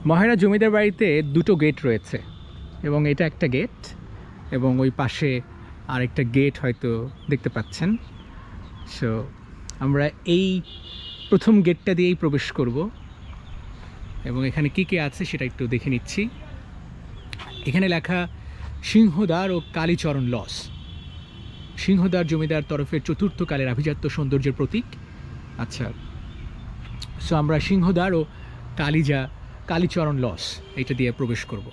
মহেরা জমিদার বাড়িতে দুটো গেট রয়েছে এবং এটা একটা গেট এবং ওই পাশে আরেকটা গেট হয়তো দেখতে পাচ্ছেন। সো আমরা এই প্রথম গেটটা দিয়েই প্রবেশ করব এবং এখানে কী কী আছে সেটা একটু দেখে নিচ্ছি। এখানে লেখা সিংহদ্বার ও কালীচরণ লস। সিংহদ্বার জমিদার তরফের চতুর্থ কালের আভিজাত্য সৌন্দর্যের প্রতীক। আচ্ছা, সো আমরা সিংহদ্বার ও কালীচরণ লস এটা দিয়ে প্রবেশ করব।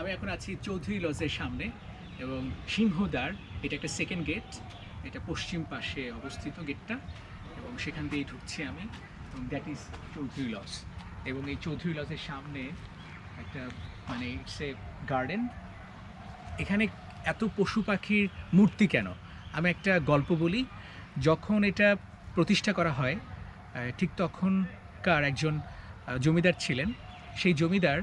আমি এখন আছি চৌধুরী লজের সামনে এবং সিংহদ্বার এটা একটা সেকেন্ড গেট, এটা পশ্চিম পাশে অবস্থিত গেটটা এবং সেখান দিয়েই ঢুকছি আমি এবং দ্যাট ইজ চৌধুরী লজ। এবং এই চৌধুরী লজের সামনে একটা মানে ইটস এ গার্ডেন। এখানে এত পশু পাখির মূর্তি কেন? আমি একটা গল্প বলি। যখন এটা প্রতিষ্ঠা করা হয় ঠিক তখনকার একজন জমিদার ছিলেন। সেই জমিদার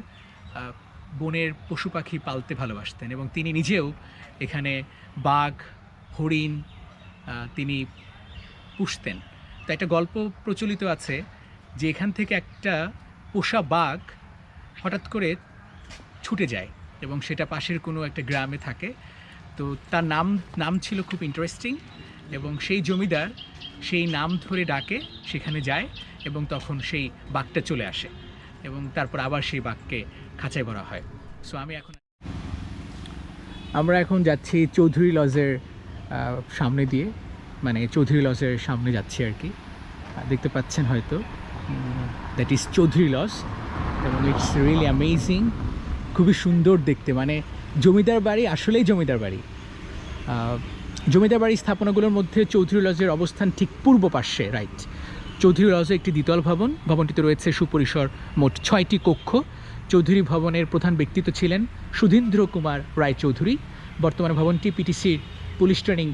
বনের পশু পাখি পালতে ভালোবাসতেন এবং তিনি নিজেও এখানে বাঘ, হরিণ তিনি পুষতেন। তো একটা গল্প প্রচলিত আছে যে এখান থেকে একটা পোষা বাঘ হঠাৎ করে ছুটে যায় এবং সেটা পাশের কোনো একটা গ্রামে থাকে। তো তার নাম ছিল খুব ইন্টারেস্টিং এবং সেই জমিদার সেই নাম ধরে ডাকে, সেখানে যায় এবং তখন সেই বাঘটা চলে আসে এবং তারপর আবার সেই বাঘকে খাঁচায় ভরা হয়। সো আমরা এখন যাচ্ছি চৌধুরী লজের সামনে দিয়ে, মানে চৌধুরী লজের সামনে যাচ্ছি আর কি। দেখতে পাচ্ছেন হয়তো, দ্যাট ইজ চৌধুরী লজ এবং ইটস রিয়েলি অ্যামেজিং। খুবই সুন্দর দেখতে, মানে জমিদার বাড়ি, আসলেই জমিদার বাড়ি। জমিদার বাড়ি স্থাপনাগুলোর মধ্যে চৌধুরী লজের অবস্থান ঠিক পূর্ব পার্শ্বে, রাইট। চৌধুরী লজে একটি দ্বিতল ভবন, ভবনটিতে রয়েছে সুপরিসর মোট 6টি কক্ষ। চৌধুরী ভবনের প্রধান ব্যক্তিত্ব ছিলেন সুধীন্দ্র কুমার রায় চৌধুরী। বর্তমানে ভবনটি পিটিসির পুলিশ ট্রেনিং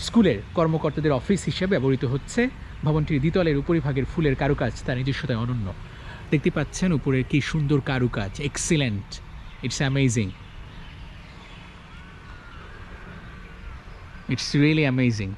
স্কুলের কর্মকর্তাদের অফিস হিসেবে ব্যবহৃত হচ্ছে। ভবনটির দ্বিতলের উপরিভাগের ফুলের কারুকাজ তার নিজস্বতায় অনন্য। দেখতে পাচ্ছেন উপরে কি সুন্দর কারুকাজ, excellent, it's amazing, it's really amazing.